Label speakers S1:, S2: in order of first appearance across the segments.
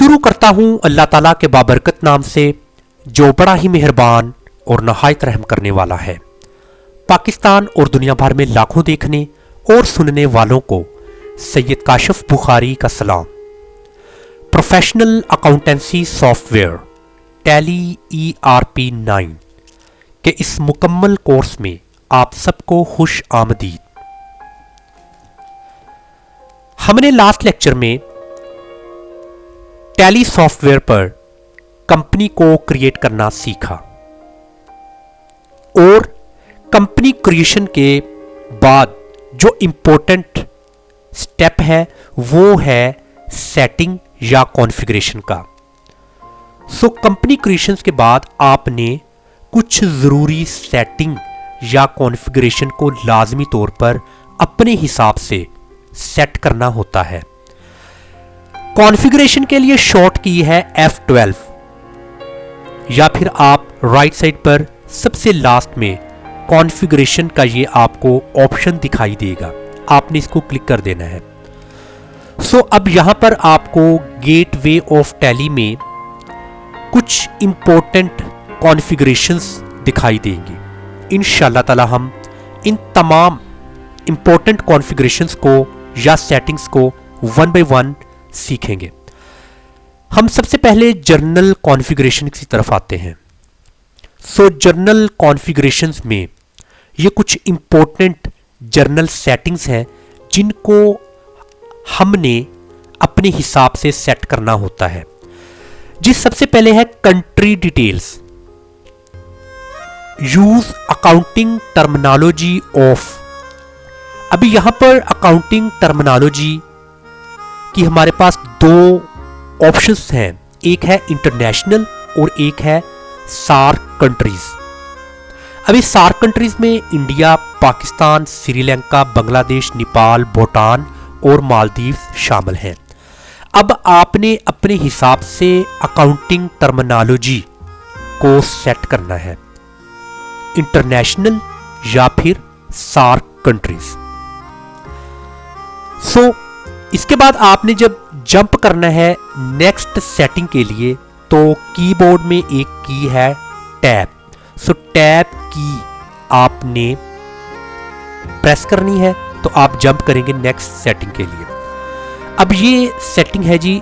S1: शुरू करता हूँ अल्लाह ताला के बाबरकत नाम से, जो बड़ा ही मेहरबान और नहायत रहम करने वाला है। पाकिस्तान और दुनिया भर में लाखों देखने और सुनने वालों को सैयद काशिफ बुखारी का सलाम। Professional accountancy software tally ERP 9 के इस मुकम्मल कोर्स में आप सबको खुश आमदीद। हमने लास्ट लेक्चर में टैली सॉफ्टवेयर पर कंपनी को क्रिएट करना सीखा और कंपनी क्रिएशन के बाद जो इंपॉर्टेंट स्टेप है वो है सेटिंग या कॉन्फ़िगरेशन का। सो कंपनी क्रिएशन के बाद आपने कुछ ज़रूरी सेटिंग या कॉन्फ़िगरेशन को लाजमी तौर पर अपने हिसाब से सेट करना होता है। कॉन्फ़िगरेशन के लिए शॉर्ट की है F12 या फिर आप राइट साइड पर सबसे लास्ट में कॉन्फ़िगरेशन का ये आपको ऑप्शन दिखाई देगा, आपने इसको क्लिक कर देना है। सो अब यहां पर आपको गेटवे ऑफ टैली में कुछ इंपॉर्टेंट कॉन्फ़िगरेशंस दिखाई देंगे। इंशाल्लाह ताला हम इन तमाम इंपॉर्टेंट कॉन्फ़िगरेशंस को या सेटिंग्स को वन बाय वन सीखेंगे। हम सबसे पहले जर्नल कॉन्फ़िगरेशन की तरफ आते हैं। सो जर्नल कॉन्फ़िगरेशंस में ये कुछ इंपॉर्टेंट जर्नल सेटिंग्स हैं जिनको हमने अपने हिसाब से सेट करना होता है। जिस सबसे पहले है country details, use accounting terminology of. अभी यहां पर अकाउंटिंग टर्मिनोलॉजी कि हमारे पास दो ऑप्शंस हैं, एक है इंटरनेशनल और एक है सार्क कंट्रीज। अभी सार्क कंट्रीज में इंडिया, पाकिस्तान, श्रीलंका, बांग्लादेश, नेपाल, भूटान और मालदीव शामिल हैं। अब आपने अपने हिसाब से अकाउंटिंग टर्मिनोलॉजी को सेट करना है, इंटरनेशनल या फिर सार्क कंट्रीज। सो इसके बाद आपने जब जंप करना है नेक्स्ट सेटिंग के लिए तो कीबोर्ड में एक की है टैब। सो टैब की आपने प्रेस करनी है तो आप जंप करेंगे नेक्स्ट सेटिंग के लिए। अब ये सेटिंग है जी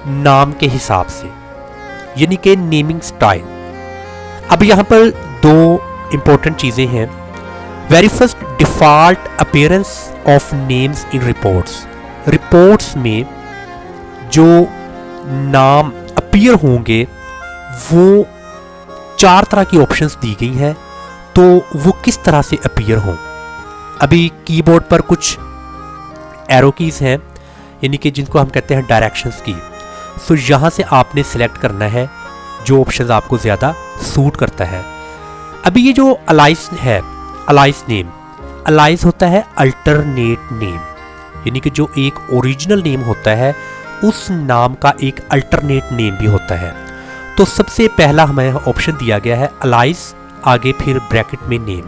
S1: नाम के हिसाब से, यानी कि नेमिंग स्टाइल। अब यहां पर दो इंपॉर्टेंट चीजें हैं। Very first, default appearance of names in reports. Reports में जो नाम अपीयर होंगे वो 4 तरह की ऑप्शंस दी गई हैं, तो वो किस तरह से अपीयर हों। अभी कीबोर्ड पर कुछ एरो कीज हैं, यानी कि जिनको हम कहते हैं डायरेक्शंस की। सो यहाँ से आपने सिलेक्ट करना है जो ऑप्शन आपको ज़्यादा सूट करता है। अभी ये जो अलाइस है, अलाइस नेम, अलाइस होता है अल्टरनेट नेम, यानी कि जो एक ओरिजिनल नेम होता है उस नाम का एक अल्टरनेट नेम भी होता है। तो सबसे पहला हमें ऑप्शन दिया गया है अलाइस, आगे फिर ब्रैकेट में नेम।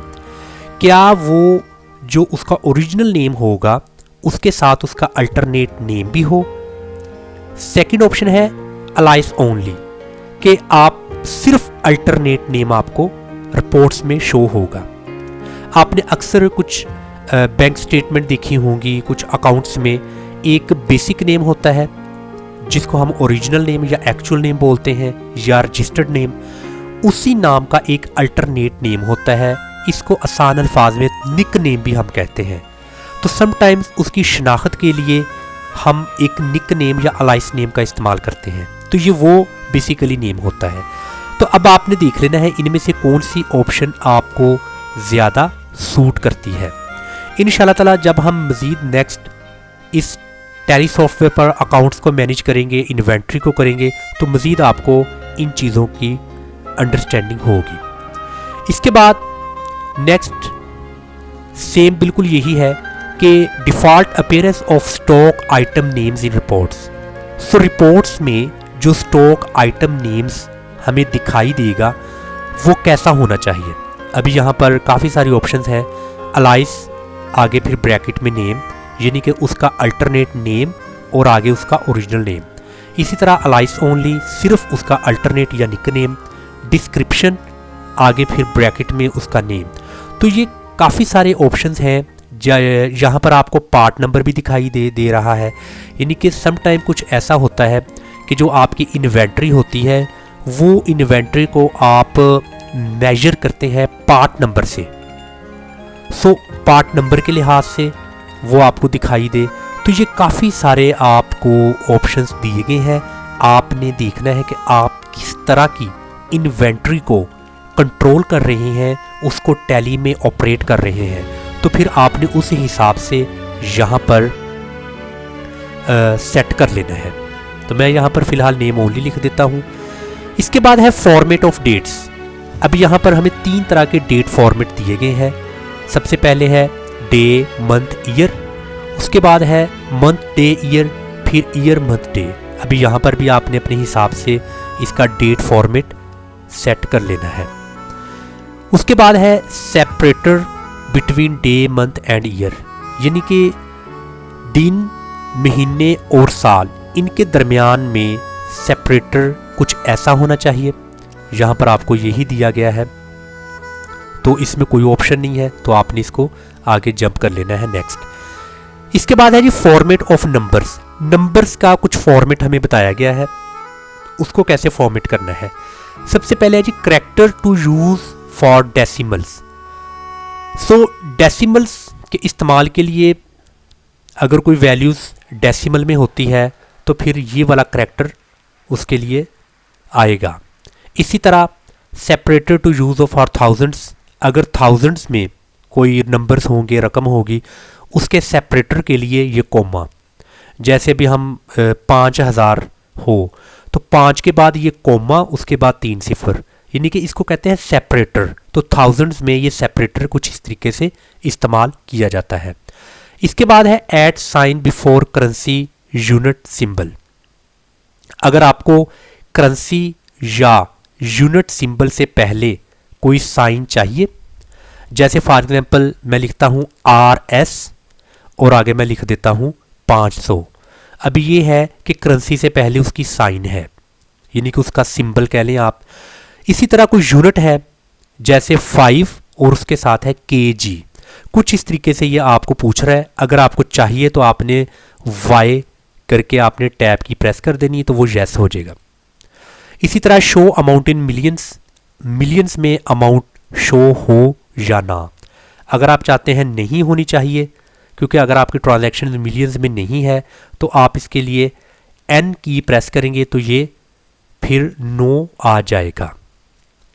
S1: क्या वो जो उसका ओरिजिनल नेम होगा उसके साथ उसका अल्टरनेट नेम भी हो। सेकंड ऑप्शन है अलाइस ओनली, कि आप सिर्फ अल्टरनेट नेम आपको रिपोर्ट्स में शो होगा। आपने अक्सर कुछ बैंक स्टेटमेंट देखी होंगी, कुछ अकाउंट्स में एक बेसिक नेम होता है जिसको हम ओरिजिनल नेम या एक्चुअल नेम बोलते हैं या रजिस्टर्ड नेम। उसी नाम का एक अल्टरनेट नेम होता है, इसको आसान अल्फाज में निक नेम भी हम कहते हैं। तो समटाइम्स उसकी शनाख्त के लिए हम एक निक नेम या अलाइस नेम का इस्तेमाल करते हैं, तो ये वो बेसिकली नेम होता है। तो अब आपने देख लेना है इनमें से कौन सी ऑप्शन आपको ज़्यादा सूट करती है। इंशाल्लाह ताला जब हम मज़ीद नेक्स्ट इस टैली सॉफ्टवेयर पर अकाउंट्स को मैनेज करेंगे, इन्वेंट्री को करेंगे, तो मज़ीद आपको इन चीज़ों की अंडरस्टैंडिंग होगी। इसके बाद नेक्स्ट सेम बिल्कुल यही है कि default appearance of stock item names in reports. So reports में जो स्टॉक आइटम नेम्स हमें दिखाई देगा वो कैसा होना चाहिए। अभी यहाँ पर काफ़ी सारी ऑप्शंस हैं, अलाइस, आगे फिर ब्रैकेट में नेम, यानी कि उसका अल्टरनेट नेम और आगे उसका ओरिजिनल नेम। इसी तरह अलाइस ओनली सिर्फ उसका अल्टरनेट या निकनेम, डिस्क्रिप्शन आगे फिर ब्रैकेट में उसका नेम। तो ये काफ़ी सारे ऑप्शंस हैं। यहाँ पर आपको पार्ट नंबर भी दिखाई दे रहा है, यानी कि सम टाइम कुछ ऐसा होता है कि जो आपकी इन्वेंट्री होती है वो इन्वेंट्री को आप मेजर करते हैं पार्ट नंबर से। सो पार्ट नंबर के लिहाज से वो आपको दिखाई दे। तो ये काफ़ी सारे आपको ऑप्शंस दिए गए हैं। आपने देखना है कि आप किस तरह की इन्वेंट्री को कंट्रोल कर रहे हैं, उसको टैली में ऑपरेट कर रहे हैं। तो फिर आपने उस हिसाब से यहाँ पर सेट कर लेना है। तो मैं यहाँ पर फ़िलहाल नेम ओनली लिख देता हूँ। इसके बाद है फॉर्मेट ऑफ डेट्स। अब यहाँ पर हमें 3 तरह के डेट फॉर्मेट दिए गए हैं। सबसे पहले है डे, मंथ, ईयर। उसके बाद है मंथ, डे, ईयर, फिर ईयर, मंथ, डे। अभी यहाँ पर भी आपने अपने हिसाब से इसका डेट फॉर्मेट सेट कर लेना है। उसके बाद है separator between day, month and year, यानी कि दिन, महीने और साल, इनके दरमियान में सेपरेटर कुछ ऐसा होना चाहिए। यहाँ पर आपको यही दिया गया है, तो इसमें कोई ऑप्शन नहीं है, तो आपने इसको आगे जंप कर लेना है नेक्स्ट। इसके बाद है जी फॉर्मेट ऑफ नंबर्स। नंबर्स का कुछ फॉर्मेट हमें बताया गया है, उसको कैसे फॉर्मेट करना है। सबसे पहले है जी character to use for decimals. So decimals के इस्तेमाल के लिए अगर कोई वैल्यूज़ डेसिमल में होती है तो फिर ये वाला करैक्टर उसके लिए आएगा। इसी तरह separator to use of for thousands, अगर थाउजेंड्स में कोई नंबर्स होंगे, रकम होगी, उसके सेपरेटर के लिए ये कोमा। जैसे भी हम 5000 हो तो 5 के बाद ये कोमा, उसके बाद 3 सिफर, यानी कि इसको कहते हैं सेपरेटर। तो थाउजेंड्स में ये सेपरेटर कुछ इस तरीके से इस्तेमाल किया जाता है। इसके बाद है at sign before currency unit symbol. अगर आपको करेंसी या यूनिट सिंबल से पहले कोई साइन चाहिए, जैसे फॉर एग्जांपल मैं लिखता हूँ RS और आगे मैं लिख देता हूँ 500। अभी ये है कि करेंसी से पहले उसकी साइन है, यानी कि उसका सिंबल कह लें आप। इसी तरह कोई यूनिट है जैसे 5 और उसके साथ है kg, कुछ इस तरीके से ये आपको पूछ रहा है। अगर आपको चाहिए तो आपने Y करके आपने टैब की प्रेस कर देनी है, तो वो येस हो जाएगा। इसी तरह show amount in millions, millions में अमाउंट शो हो या ना। अगर आप चाहते हैं नहीं होनी चाहिए, क्योंकि अगर आपकी ट्रांजैक्शन मिलियंस में नहीं है तो आप इसके लिए N की प्रेस करेंगे तो ये फिर नो आ जाएगा।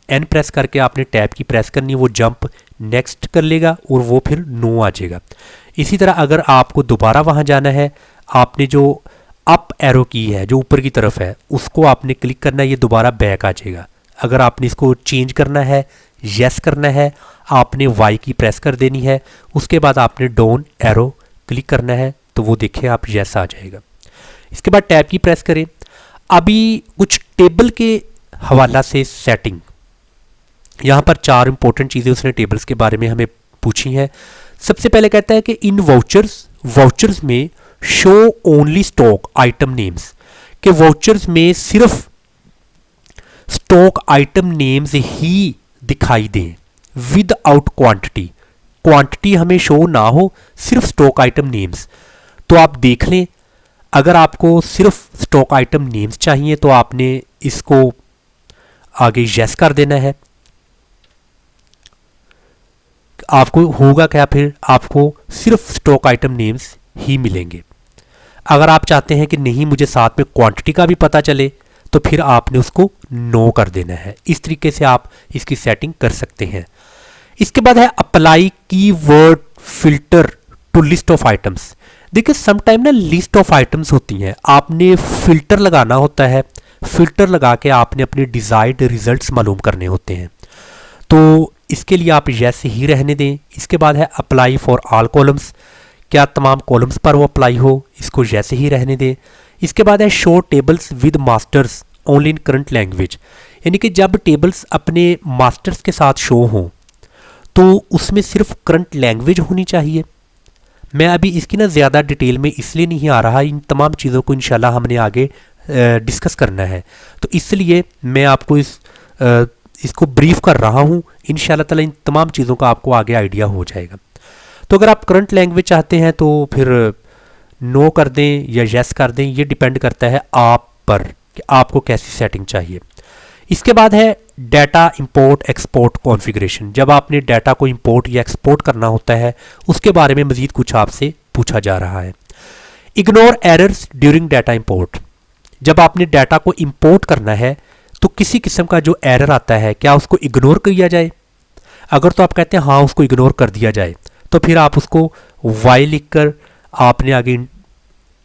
S1: N प्रेस करके आपने टैब की प्रेस करनी, वो जंप नेक्स्ट कर लेगा और वो फिर नो आ जाएगा। इसी तरह अगर आपको दोबारा वहाँ जाना है, आपने जो अप एरो की है जो ऊपर की तरफ है उसको आपने क्लिक करना है, ये दोबारा बैक आ जाएगा। अगर आपने इसको चेंज करना है, यस करना है, आपने वाई की प्रेस कर देनी है, उसके बाद आपने डाउन एरो क्लिक करना है, तो वो देखिए आप यस आ जाएगा। इसके बाद टैब की प्रेस करें। अभी कुछ टेबल के हवाला से सेटिंग, यहाँ पर 4 इंपॉर्टेंट चीज़ें उसने टेबल्स के बारे में हमें पूछी हैं। सबसे पहले कहता है कि इन वाउचर्स में show only stock item names, के वाउचर्स में सिर्फ स्टॉक आइटम नेम्स ही दिखाई दें विदाउट क्वांटिटी। क्वांटिटी हमें शो ना हो, सिर्फ स्टॉक आइटम नेम्स। तो आप देख लें, अगर आपको सिर्फ स्टॉक आइटम नेम्स चाहिए तो आपने इसको आगे यस कर देना है। आपको होगा क्या, फिर आपको सिर्फ स्टॉक आइटम नेम्स ही मिलेंगे। अगर आप चाहते हैं कि नहीं मुझे साथ में क्वांटिटी का भी पता चले, तो फिर आपने उसको नो कर देना है। इस तरीके से आप इसकी सेटिंग कर सकते हैं। इसके बाद है apply keyword filter to list of items. देखिए समटाइम ना लिस्ट ऑफ आइटम्स होती हैं, आपने फिल्टर लगाना होता है। फिल्टर लगा के आपने अपने डिजायर्ड रिजल्ट्स मालूम करने होते हैं, तो इसके लिए आप यस ही रहने दें। इसके बाद है अप्लाई फॉर ऑल कॉलम्स, क्या तमाम कॉलम्स पर वो अप्लाई हो, इसको यस ही रहने दें। इसके बाद है show tables with masters only in current language, यानी कि जब टेबल्स अपने मास्टर्स के साथ शो हों तो उसमें सिर्फ करंट लैंग्वेज होनी चाहिए। मैं अभी इसकी ना ज़्यादा डिटेल में इसलिए नहीं आ रहा, इन तमाम चीज़ों को इंशाल्लाह हमने आगे डिस्कस करना है। तो इसलिए मैं आपको इसको ब्रीफ कर रहा हूँ। इंशाल्लाह ताला इन तमाम चीज़ों का आपको आगे आइडिया हो जाएगा। तो अगर आप करंट लैंग्वेज चाहते हैं तो फिर नो कर दें या यस कर दें, ये डिपेंड करता है आप पर कि आपको कैसी सेटिंग चाहिए। इसके बाद है डाटा इंपोर्ट एक्सपोर्ट कॉन्फ़िगरेशन। जब आपने डाटा को इंपोर्ट या एक्सपोर्ट करना होता है उसके बारे में मज़ीद कुछ आपसे पूछा जा रहा है। Ignore errors during data import. जब आपने डाटा को इंपोर्ट करना है तो किसी किस्म का जो एरर आता है क्या उसको इग्नोर किया जाए? अगर तो आप कहते हैं हाँ उसको इग्नोर कर दिया जाए, तो फिर आप उसको वाई लिख कर आपने आगे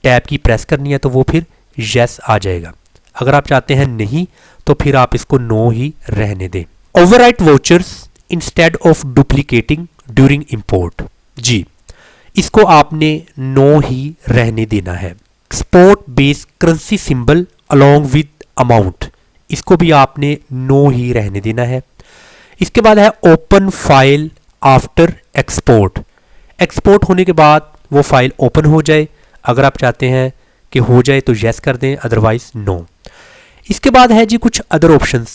S1: टैब की प्रेस करनी है तो वो फिर यस आ जाएगा। अगर आप चाहते हैं नहीं तो फिर आप इसको नो ही रहने दें। Overwrite vouchers instead of duplicating during import. जी, इसको आपने नो ही रहने देना है। Export base currency symbol along with amount, इसको भी आपने नो ही रहने देना है। इसके बाद है open file after export. Export होने के बाद वो फाइल ओपन हो जाए, अगर आप चाहते हैं कि हो जाए तो यस कर दें, अदरवाइज नो। इसके बाद है जी कुछ अदर ऑप्शंस,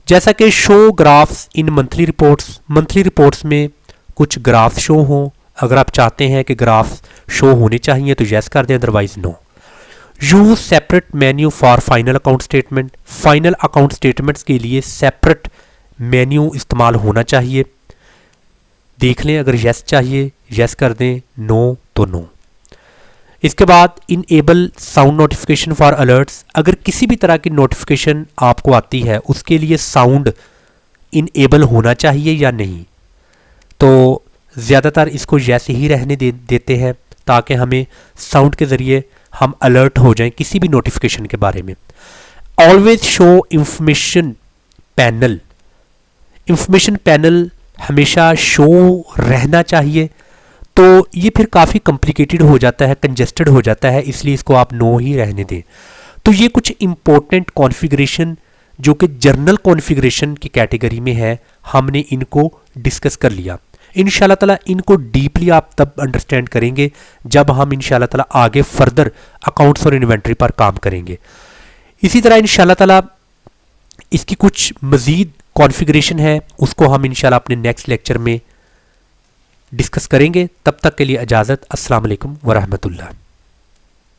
S1: जैसा कि शो ग्राफ्स इन मंथली रिपोर्ट्स। मंथली रिपोर्ट्स में कुछ ग्राफ्स शो हों, अगर आप चाहते हैं कि ग्राफ्स शो होने चाहिए तो यस कर दें, otherwise no. Use separate menu for final account statement. Final account statements के लिए सेपरेट मेन्यू इस्तेमाल होना चाहिए। देख लें, अगर यस चाहिए यस कर दें, नो तो नो। इसके बाद enable sound notification for alerts. अगर किसी भी तरह की नोटिफिकेशन आपको आती है उसके लिए साउंड इनेबल होना चाहिए या नहीं, तो ज़्यादातर इसको यस ही रहने देते हैं ताकि हमें साउंड के ज़रिए हम अलर्ट हो जाएं किसी भी नोटिफिकेशन के बारे में। Always show information panel. Information panel हमेशा शो रहना चाहिए, तो ये फिर काफ़ी कॉम्प्लिकेटेड हो जाता है, कंजेस्टेड हो जाता है, इसलिए इसको आप नो ही रहने दें। तो ये कुछ इंपॉर्टेंट कॉन्फ़िगरेशन जो कि जर्नल कॉन्फ़िगरेशन की कैटेगरी में है, हमने इनको डिस्कस कर लिया। इंशाल्लाह ताला इनको डीपली आप तब अंडरस्टैंड करेंगे जब हम इंशाल्लाह ताला आगे फर्दर अकाउंट्स और इन्वेंट्री पर काम करेंगे। इसी तरह इंशाल्लाह ताला इसकी कुछ मज़ीद कॉन्फ़िगरेशन है, उसको हम इंशाल्लाह अपने नेक्स्ट लेक्चर में डिस्कस करेंगे। तब तक के लिए इजाज़त। अस्सलाम वालेकुम व रहमतुल्लाह।